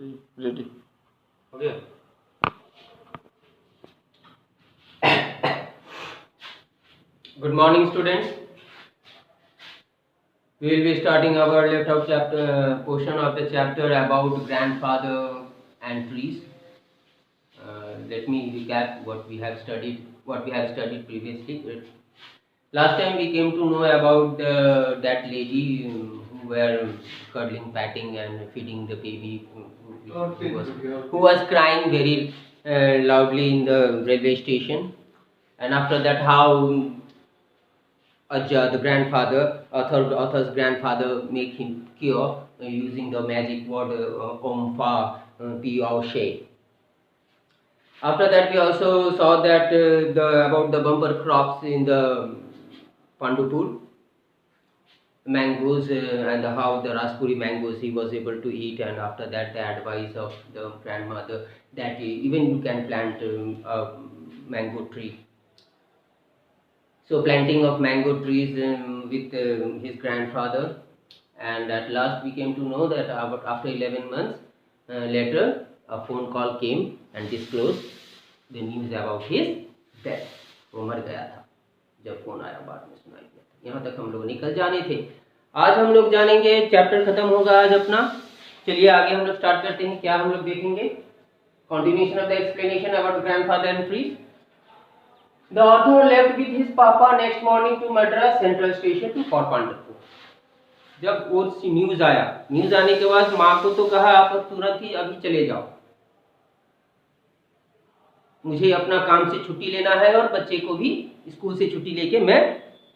Ready हो गया। Good morning, students. We will be starting our left out chapter portion of the chapter about grandfather and trees. Let me recap what we have studied previously. Last time we came to know about that lady who were cuddling, patting, and feeding the baby who was crying very loudly in the railway station. And after that, how the grandfather, author's grandfather, make him cure using the magic word Om Fa Pi Ao She. After that, we also saw that about the bumper crops in the Pandupur, mangoes, and how the raspberry mangoes he was able to eat. And after that, the advice of the grandmother that even you can plant a mango tree. So planting of mango trees with his grandfather, and at last we came to know that after 11 months later a phone call came and disclosed the news about his death. वो मर गया था जब phone आया, बाद में सुनाई दिया था। यहाँ तक हम लोग निकल जाने थे। आज हम लोग जानेंगे, चैप्टर खत्म होगा आज अपना। चलिए आगे हम लोग स्टार्ट करते हैं। क्या हम लोग देखेंगे? Continuation of the explanation about grandfather and trees. The author left with his papa next morning to Madras Central Station to for Pandharpur. जब वो न्यूज आया, न्यूज आने के बाद माँ को तो कहा आप तुरंत ही अभी चले जाओ, मुझे अपना काम से छुट्टी लेना है और बच्चे को भी स्कूल से छुट्टी लेके मैं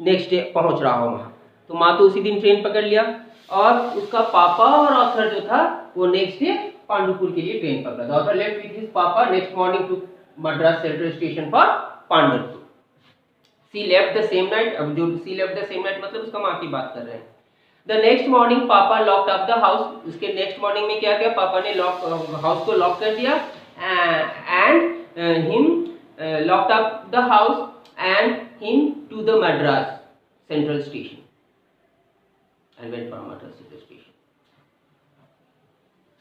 नेक्स्ट डे पहुंच रहा हूँ वहाँ। तो माँ तो उसी दिन ट्रेन पकड़ लिया और उसका पापा और ऑथर जो था वो नेक्स्ट डे पांडुपुर के लिए ट्रेन पकड़ा था। Author left with his papa next morning to Madras central station for Pandupur. She left the same night, अब जो she left the same night मतलब उसका माँ की बात कर रहे हैं। The next morning papa locked up the house. उसके नेक्स्ट मॉर्निंग में क्या किया? पापा ने हाउस को लॉक कर दिया and him locked up the house and him to the Madras Central Station and went for Madras Central Station.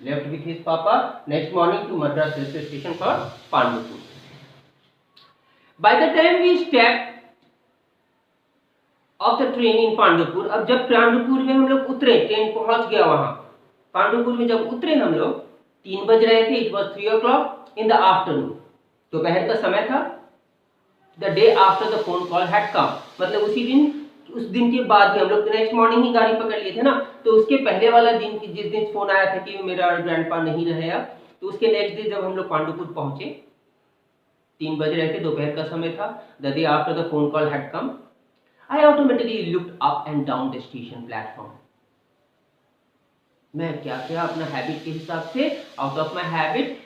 Left with his papa next morning to Madras Central Station for Pandupur. By the time we stepped off the train in Pandupur, अब जब पांडुपुर में हम लोग उतरे, train पहुंच गया वहां पांडुपुर में, जब उतरे हम लोग 3 बज रहे थे। It was 3 o'clock in the afternoon, दोपहर का समय था। The day after the phone call had come, मतलब उस दिन के बाद ही हम लोग नेक्स्ट मॉर्निंग ही गाड़ी पकड़ लिए थे ना, तो उसके पहले वाला दिन जिस दिन फोन आया था कि मेरा ग्रैंडपा नहीं रहेगा, तो उसके नेक्स्ट डे जब हम लोग पांडुपुर पहुंचे 3 बज रहे थे, दोपहर का समय था। The day after the phone call had come, I automatically looked up and down the station platform. मैं क्या किया? अपना हैबिट के हिसाब से, आउट ऑफ माई हैबिट,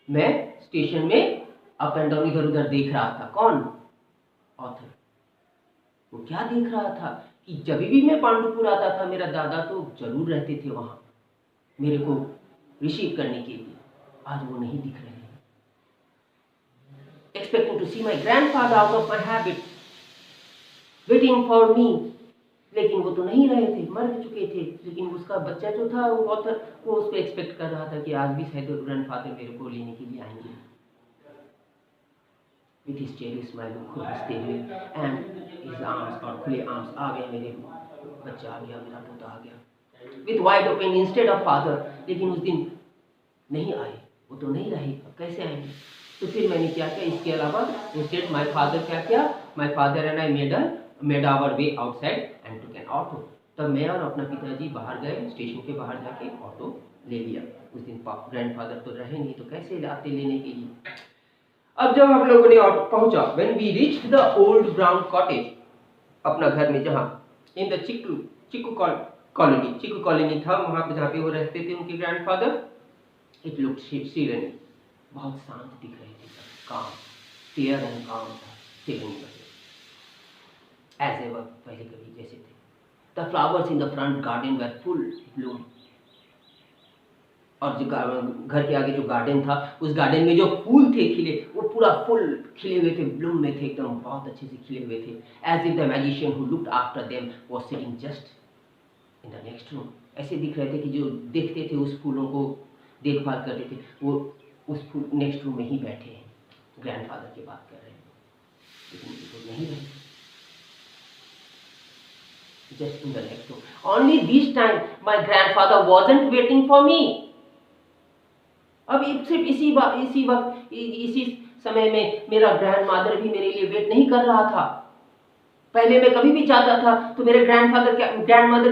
मैं स्टेशन में अप एंड डाउन इधर उधर देख रहा था। कौन? ऑथर। वो क्या देख रहा था कि जब भी मैं पांडुपुर आता था मेरा दादा तो जरूर रहते थे वहां मेरे को रिसीव करने के लिए। आज वो नहीं दिख रहे हैं। Expecting to see my grandfather out of my habit, waiting for me, लेकिन वो तो नहीं रहे थे, मर चुके थे। लेकिन उसका बच्चा जो था वो ऑथर, वो उसको एक्सपेक्ट कर रहा था कि आज भी शायद ग्रैंडफादर मेरे को लेने के लिए आएंगे। With his cherry smile खुद हंसते हुए and his arms, और खुले आर्म्स, आ गए मेरे बच्चा, आ गया मेरा पोता, आ गया। With wide open instead of father, लेकिन उस दिन नहीं आए, वो तो नहीं रहे, अब कैसे आएंगे? तो फिर मैंने क्या किया? इसके अलावा इंस्टेड माय फादर क्या किया? My father and I made our way outside and took an auto. तब मैं और अपना पिताजी बाहर गए, स्टेशन के बाहर जाके ऑटो ले लिया। उस दिन ग्रैंडफादर तो रहे नहीं, तो कैसे आते लेने के लिए? अब जब हम लोगों ने पहुंचा, when we reached the old brown cottage, अपना घर में, जहाँ in the चिक्कू कॉलोनी था, वहां पे जहाँ पे वो रहते थे उनके ग्रैंडफादर। It looked serene, बहुत शांत दिख रहे थे, काम, clear and calm था, serene as ever, पहले कभी जैसे थे। The flowers in the front garden were full bloom, और जो घर के आगे जो गार्डन था, उस गार्डन में जो फूल थे खिले, वो पूरा फुल खिले हुए थे, ब्लूम में थे, एकदम बहुत अच्छे से खिले हुए थे। As if the magician who looked after them was sitting just in the next room. ऐसे दिख रहे थे कि जो देखते थे उस फूलों को, देखभाल करते थे, वो उस नेक्स्ट रूम में ही बैठे हैं, ग्रैंडफादर की बात कर रहे हैं, लेकिन वो नहीं रहे। Just in the next room. Only this time my grandfather wasn't waiting for me. अब सिर्फ इसी समय में मेरा ग्रैंडमदर भी मेरे लिए वेट नहीं कर रहा था। पहले मैं कभी भी जाता था तो मेरे ग्रैंडमदर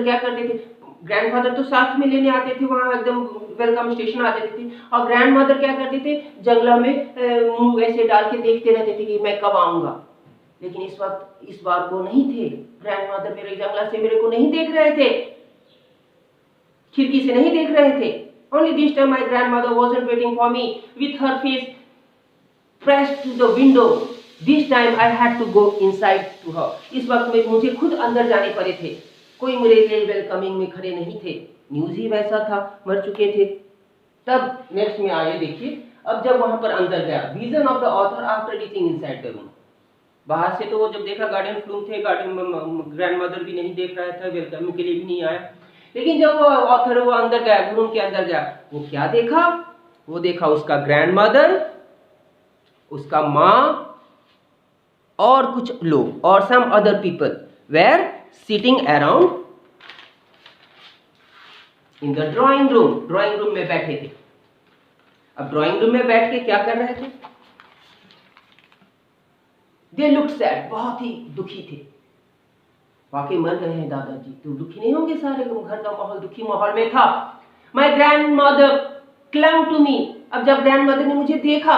क्या करते थे, ग्रैंडफादर तो साथ में लेने आते थे, वहां एकदम वेलकम स्टेशन आ जाते थे, और ग्रैंडमदर क्या करते थे, जंगला में मुंह ऐसे डाल के देखते रहते थे कि मैं कब आऊंगा। लेकिन इस बार वो नहीं थे, ग्रैंडमदर मेरे जंगला से मेरे को नहीं देख रहे थे, खिड़की से नहीं देख रहे थे। Only this time my grandmother wasn't waiting for me with her face pressed to the window. This time I had to go inside to her. इस वक्त में मुझे खुद अंदर जाने पड़े थे, कोई मेरे लिए वेलकमिंग में खड़े नहीं थे, न्यूज ही वैसा था, मर चुके थे। तब नेक्स्ट में आइए देखिए, अब जब वहां पर अंदर गया, vision of the author after reaching inside the room. बाहर से तो वो जब देखा गार्डन फ्लूम थे, गार्डन ग्रैंडमदर भी नहीं देख रहा था, वेलकम के लिए भी नहीं आया। लेकिन जब वो ऑथर वो अंदर गया, रूम के अंदर गया, वो क्या देखा, वो देखा उसका ग्रैंडमदर, उसका माँ और कुछ लोग और some other people were sitting around in the drawing room. Drawing room में बैठे थे। अब ड्राइंग रूम में बैठ के क्या कर रहे थे, दे लुक्ड सैड, बहुत ही दुखी थे। वाकई मर गए हैं दादाजी, तो दुखी नहीं होंगे, सारे घर का माहौल दुखी माहौल में था। माई ग्रैंडमदर क्लंग टू मी। अब जब ग्रैंडमदर ने मुझे देखा,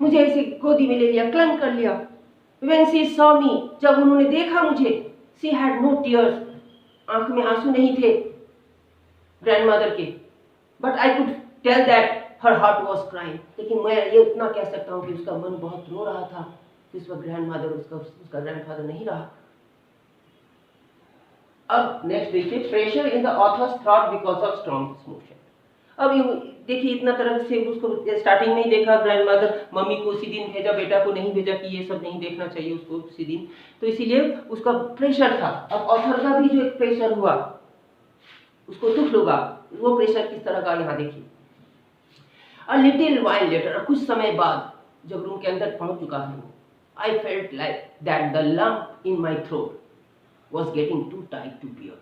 मुझे ऐसे गोदी में ले लिया, क्लंग कर लिया। When she saw me, जब उन्होंने देखा मुझे, she had no tears, आंख में आंसू नहीं थे ग्रैंडमदर के, but I could tell that her heart was crying। लेकिन मैं ये इतना कह सकता हूँ कि उसका मन बहुत रो रहा था कि उस वक्त ग्रैंडमदर उसका ग्रैंडफादर नहीं रहा। अब नेक्स्ट देखिए, pressure in the author's thought because of strong emotion. अब देखिए इतना तरह से उसको स्टार्टिंग में ही देखा, ग्रैंडमदर मम्मी को उसी दिन भेजा, बेटा को नहीं भेजा कि ये सब नहीं देखना चाहिए उसको उसी दिन, तो इसीलिए उसका प्रेशर था। अब ऑथर का भी जो एक प्रेशर हुआ, उसको दुख लगा, वो प्रेशर किस तरह का यहाँ देखिए। अ लिटिल व्हाइल लेटर, कुछ समय बाद जब रूम के अंदर पहुंच चुका है, I felt like that the lump in my throat was getting too tight to bear।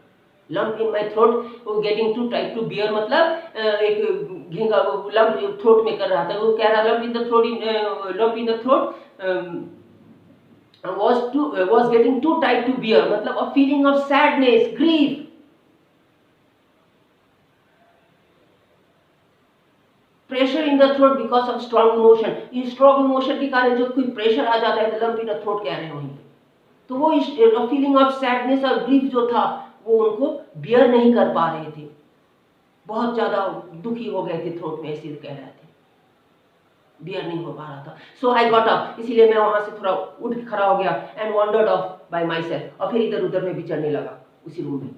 lump in my throat was getting too tight to bear मतलब एक घिंगा लम्प थ्रोट में कर रहा था, वो कह रहा lump in the throat was getting too tight to bear मतलब a feeling of sadness, grief। Pressure in the throat because of strong emotion, ये स्ट्रॉन्ग इमोशन के कारण जो कोई प्रेशर आ जाता है, लम्प इन द थ्रोट कह रहे हैं वहीं पे, तो वो फीलिंग ऑफ सैडनेस और ग्रीफ जो था वो उनको बियर नहीं कर पा रहे थे, बहुत ज्यादा दुखी हो गए थे, थ्रोट में ऐसे कह रहे थे, बियर नहीं हो पा रहा था। सो आई गॉट अप, इसीलिए मैं वहां से थोड़ा उठ खड़ा हो गया, and wandered of bye my self, और फिर इधर उधर में विचरने लगा उसी रूम में।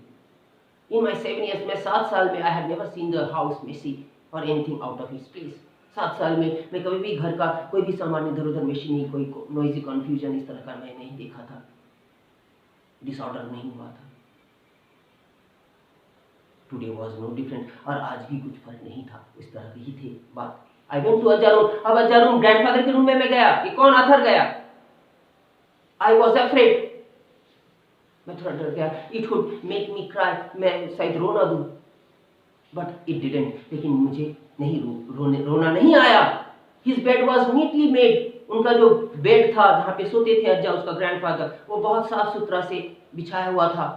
इन माई 7 years, मैं 7 साल में I have never seen the house messy और anything out of his place. 7 साल में मैं कभी भी घर का कोई भी सामान इधर उधर मेशी नहीं, कोई नॉइजी कन्फ्यूजन इस तरह का मैं नहीं देखा था, डिसऑर्डर नहीं हुआ था। टुडे वॉज नो डिफरेंट, और आज भी कुछ फर्क नहीं था, इस तरह की ही थी बात। आई वेंट टू अज्जा रूम। अब अज्जा रूम, ग्रैंडफादर के रूम में मैं गया, ये कौन आथर गया। आई वॉज अफ्रेड, मैं थोड़ा डर गया, it would make me cry, मैं शायद रो ना दूं, बट इट डिडंट, लेकिन मुझे नहीं रोना नहीं आया। His bed was neatly made, उनका जो बेड था जहां पे सोते थे अज्जा, उसका ग्रैंडफादर, वो बहुत साफ सुथरा से बिछाया हुआ था।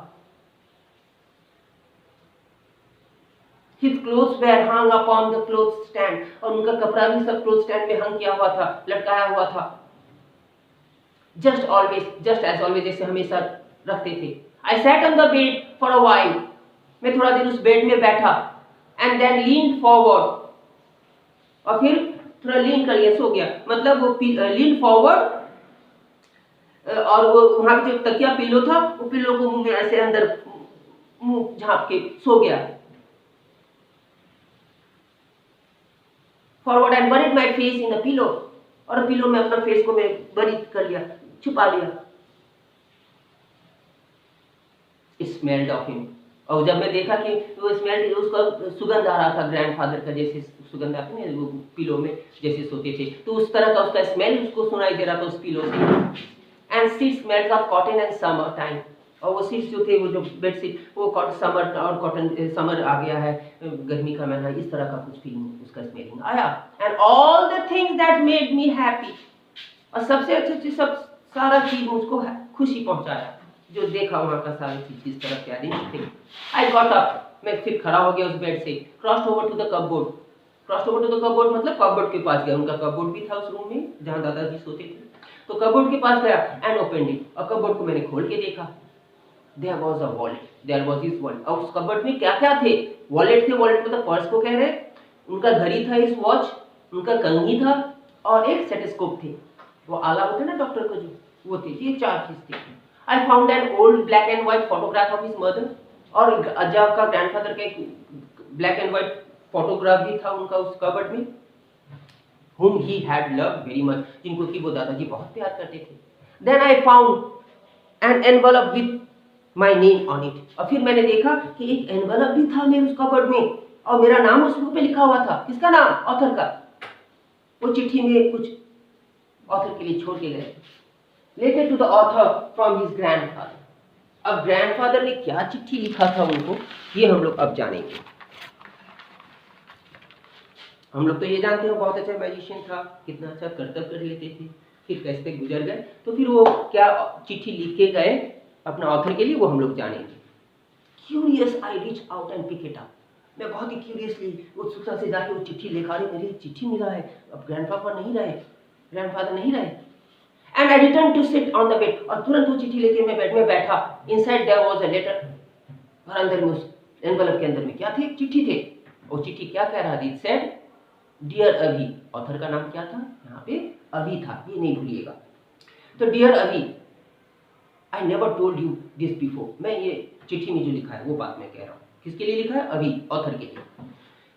His clothes were hung upon the clothes stand, और उनका कपड़ा भी सब क्लोथ स्टैंड में हंग किया हुआ था, लटकाया हुआ था। just as always, जैसे हमेशा रखते थे। I sat on the bed for a while, मैं थोड़ा देर उस बेड में बैठा, and then leaned forward, और फिर थोड़ा लीन कर लिया, सो गया, मतलब वो लीन फॉरवर्ड, और वो वहां पे जो तकिया पिल्लो था, वो पिल्लो को मुंह में ऐसे अंदर मुंह झाँप के सो गया। Forward and buried my face in the pillow, और पिलो में अपना फेस को मैं बरी कर लिया, छुपा लिया। It smelled of him, और जब मैं देखा कि वो स्मेल, उसका सुगंध आ रहा था ग्रैंडफादर का, जैसे सुगंध आती है वो पिलो में जैसे सोते थे, तो उस तरह का उसका स्मेल उसको सुनाई दे रहा था उस पिलो से। And seat smells of cotton and summer time, और वो सीट्स जो थे, वो जो बेडशीट, वो समर और कॉटन, समर आ गया है, गर्मी का महीना, इस तरह का कुछ फीलिंग उसका स्मेलिंग आया। And all the things that made me happy, और सबसे अच्छी चीज, सब सारा चीज मुझको खुशी पहुंचाया, जो देखा वहां का सारी चीज किस तरह प्यारी थी। आई गॉट अप, मैं फिर खड़ा हो गया उस बेड से, crossed over to the cupboard, crossed over to the cupboard मतलब कपबोर्ड के पास गया, उनका कपबोर्ड भी था उस रूम में जहां दादाजी सोते थे, तो कपबोर्ड के पास गया एंड ओपनड इट, और कपबोर्ड को मैंने खोल के देखा। There was a wallet, there was his wallet, और उस कपबोर्ड में क्या क्या थे, वॉलेट थे, वॉलेट मतलब पर्स को कह रहे, उनका घड़ी था, इस वॉच, उनका कंघी था, और एक स्टेथोस्कोप थे, वो आला होते ना डॉक्टर को जो, वो थे, ये 4 चीज थे। I found an old black and white photograph of his mother, और अज्जा का, ग्रैंडफादर का एक ब्लैक एंड व्हाइट फोटोग्राफ भी था उनका उस कबर्ड में, whom he had loved very much, जिनको कि वो दादाजी बहुत प्यार करते थे। Then I found an envelope with my name on it, और फिर मैंने देखा कि एक एनवलप भी था मेरे उस कबर्ड में, और मेरा नाम उस पे लिखा हुआ था। किसका नाम? ऑथर का। वो चिट्ठी में कुछ ऑथर के लिए छोड़ के गए, letter to the author from his grandfather. अब ग्रैंडफादर ने क्या चिट्ठी लिखा था उनको, ये हम लोग अब जानेंगे। हम लोग तो ये जानते हैं बहुत अच्छा मैजिशियन था, कितना अच्छा करतब कर लेते थे, फिर कैसे गुजर गए, तो फिर वो क्या चिट्ठी लिख के गए अपना ऑथर के लिए, वो हम लोग जानेंगे। Curious I reach out and pick it up, मैं बहुत ही क्यूरियसली उत्सुकता से जाके वो चिट्ठी लेकर आई, मेरी चिट्ठी मिला है, अब ग्रैंडफादर नहीं रहे, ग्रैंडफादर नहीं रहे। And I return to sit on the bed, और तुरंत वो चिट्ठी लेके मैं बेड में बैठा। Inside there was a letter, और अंदर में उस एनवलप के अंदर में क्या थे? चिट्ठी थे। वो चिट्ठी क्या कह रहा थी? इट सेड डियर अभी, ऑथर का नाम क्या था यहाँ पे? अभी था, ये नहीं भूलिएगा। तो डियर अभी, आई never told you this before, मैं ये चिट्ठी में जो लिखा है वो बात मैं कह रहा हूँ, किसके लिए लिखा है? अभी, ऑथर के लिए,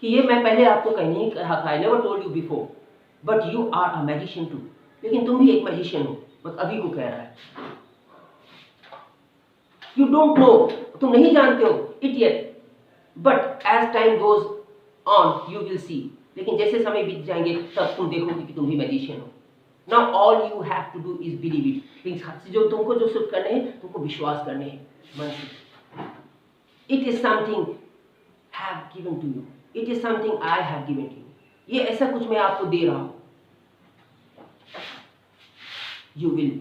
कि ये मैं पहले आपको कहीं नहीं कहा था, I never told you before, but you are a magician too, लेकिन तुम भी एक मैजिशियन हो, बस अभी को कह रहा है। यू डोंट नो, तुम नहीं जानते हो it yet, but as time goes on you will see, लेकिन जैसे समय बीत जाएंगे तब तुम देखोगे कि तुम भी मैजिशियन हो। Now all you have to do is believe it, लेकिन जो तुमको जो सिर्फ करने हैं, तुमको विश्वास करने हैं मन से। It is something have given to you, it is something I have given to you, ये ऐसा कुछ मैं आपको दे रहा हूं। You will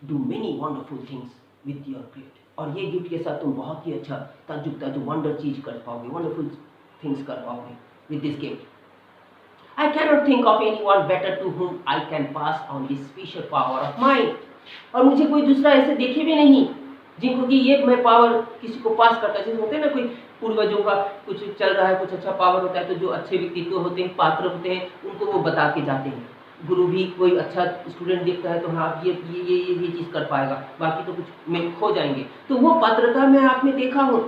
do many wonderful things with your gift, और ये गिफ्ट के साथ तुम बहुत ही अच्छा ताजुब वंडर चीज कर पाओगे, वंडरफुल थिंग्स कर पाओगे with this gift. I cannot think of anyone better to whom I can pass on this special power of mine, और मुझे कोई दूसरा ऐसे देखे भी नहीं जिनको कि ये मैं पावर किसी को पास करता, जैसे होते हैं ना कोई पूर्वजों का कुछ चल रहा है, कुछ अच्छा पावर होता है, तो जो अच्छे व्यक्तित्व होते हैं, पात्र होते हैं, उनको वो बता के जाते हैं। गुरु भी कोई अच्छा स्टूडेंट देखता है तो हाँ ये चीज़ कर पाएगा, बाकी तो कुछ में खो जाएंगे, तो वो पात्रता मैं आप में देखा हूँ।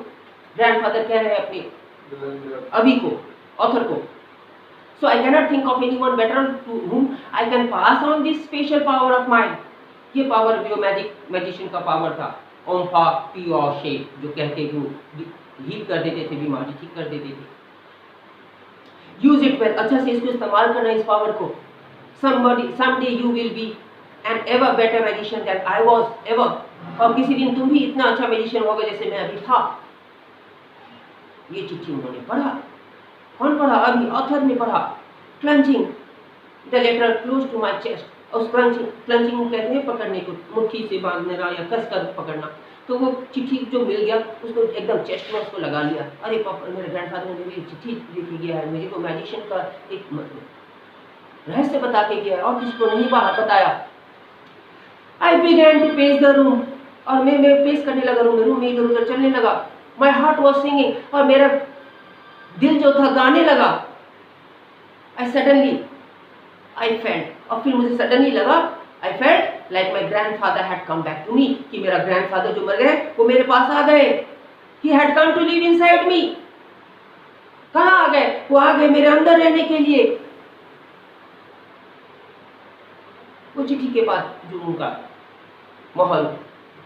ग्रैंडफादर कह रहे हैं अपने अभी को, ऑथर को, so I cannot think of anyone better to whom I can pass on this special power of mine। ये पावर जो मैजिशियन का पावर था, ओम फा पी और शे, जो कहते वो हील कर देते थे, बीमारी ठीक कर देते थे। यूज इट वेल, अच्छा से इसको इस्तेमाल करना, इस पावर को। someday you will be an ever better magician than I was ever, और किसी दिन तुम भी इतना अच्छा मैजिशियन होगा जैसे मैं अभी था। ये चिट्ठी उन्होंने पढ़ा, कौन पढ़ा? अभी ऑथर ने पढ़ा। Clutching the letter close to my chest, और क्लंचिंग कहते हैं पकड़ने को, मुट्ठी से बांधना या कस कर पकड़ना, तो वो चिट्ठी जो मिल गया उसको एकदम चेस्ट में उसको लगा लिया। अरे पापा, मेरे ग्रैंडफादर ने मेरी चिट्ठी लिखी गया है, मुझे तो मैजिशियन का एक रहस्य बता के गया है और किसी को नहीं बताया। I began to pace the room, और मैं पेस करने लगा रूम में, इधर उधर चलने लगा। माई हार्ट वॉज सिंगिंग, और मेरा दिल जो था गाने लगा। आई फेल्ट, और फिर मुझे सडनली लगा, I felt like my grandfather had come back to me, कि मेरा ग्रैंडफादर जो मर गए वो मेरे पास आ गए। He had come to live inside me. कहाँ आ गए? वो आ गए मेरे अंदर रहने के लिए। वो चिट्ठी के बाद जो उनका माहौल,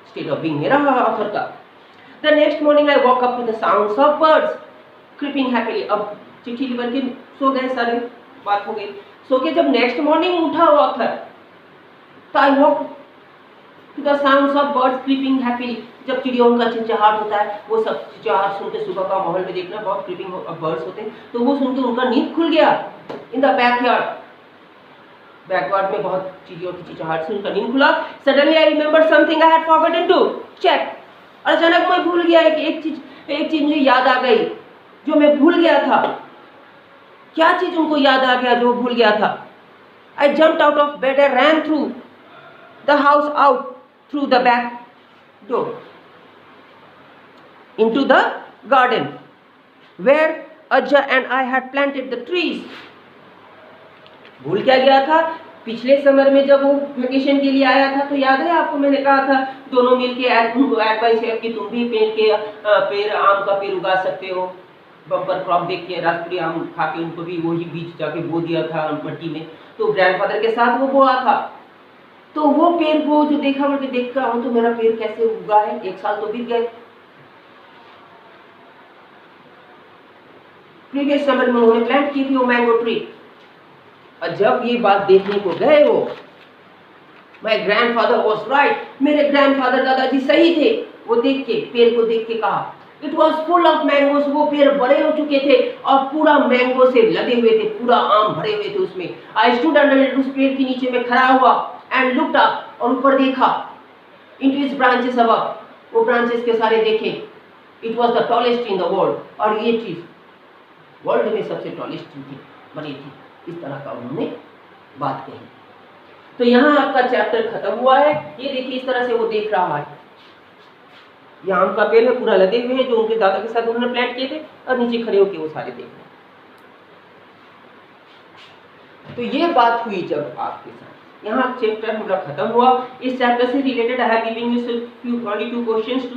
स्टेट ऑफ बीइंग मेरा ऑथर का। The next morning I woke up to the sounds of birds creeping happily. अब चिट्ठी लिख के सो गए सारे, बात हो गई. सो के जब नेक्स्ट मॉर्निंग उठा हुआ था, तो I walk to the sounds of birds creeping happily. जब चिड़ियों का चिंचाहट होता है, वो सब चिंचाहट सुन के सुबह का माहौल में देखना, बहुत क्रीपिंग बर्ड्स होते हैं, तो वो सुन के उनका नींद खुल गया. इन द बैकयार्ड, बैकयार्ड में बहुत चिड़ियों की चिंचाहट से उनका नींद खुला. Suddenly I remember something I had forgotten to check. अचानक मैं भूल गया कि एक चीज मुझे याद आ गई जो मैं भूल गया था. क्या चीज उनको याद आ गया जो भूल गया था? आई jumped out of bed and ran through the house out through the back door into the garden where Ajja and I had planted the trees. भूल क्या गया था? पिछले समर में जब वो वेकेशन के लिए आया था, तो याद है आपको, मैंने कहा था दोनों मिलके एडवाइस है कि तुम भी पेड़ आम का पेड़ उगा सकते हो. बम्पर क्रॉप देख के राष्ट्रीय आम खा के उनको भी वही बीज जाके बो दिया था मट्टी में. तो ग्रैंडफादर के साथ वो बोआ था. तो वो पेड़ को जो देखा, मुझे देख कर तो मेरा पेड़ कैसे उगा है, 1 साल तो बीत गए. प्रीवियस समर में उन्होंने प्लांट की थी वो मैंगो ट्री. और जब ये बात देखने को गए वो, माय ग्रैंडफादर वाज राइट, मेरे ग्रैंडफादर दादाजी सही थे. वो देख के, पेड़ को देख के कहा, it was full of mangoes. वो पेड़ बड़े हो चुके थे और पूरा मैंगो से लदे हुए थे, पूरा आम भरे हुए थे उसमें. आई स्टूड अंडर इट, उस पेड़ के नीचे में खड़ा हुआ, एंड लुक्ड अप, और ऊपर देखा, इनटू हिज ब्रांचेस अबव, वो ब्रांचेस के सारे देखे. It was the tallest in the world, और ये चीज वर्ल्ड में सबसे टॉलेस्ट ट्री थी, बड़ी थी. इस तरह का उन्होंने बात कही. तो यहाँ आपका चैप्टर खत्म हुआ है. ये देखिए इस तरह से वो देख रहा है. ये आम का पेड़ है, पूरा लदे हुए हैं, जो उनके दादा के साथ उन्होंने प्लांट किए थे, और नीचे खड़े होकर वो सारे देख रहे हैं. तो ये बात हुई जब आपके साथ. यहाँ चैप्टर हमारा खत्म हुआ. इस चैप्टर से related I have given you only 2 questions to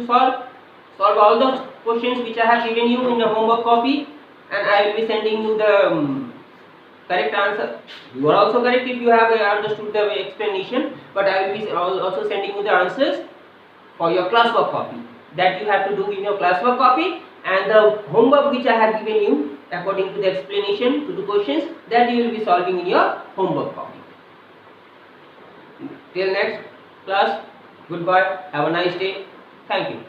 solve all the questions which I have given you in the homework copy, and I will be sending you the correct answer. You are also correct if you have understood the explanation, but I will be also sending you the answers for your classwork copy that you have to do in your classwork copy, and the homework which I have given you according to the explanation to the questions, that you will be solving in your homework copy. Till next class, goodbye, have a nice day, thank you.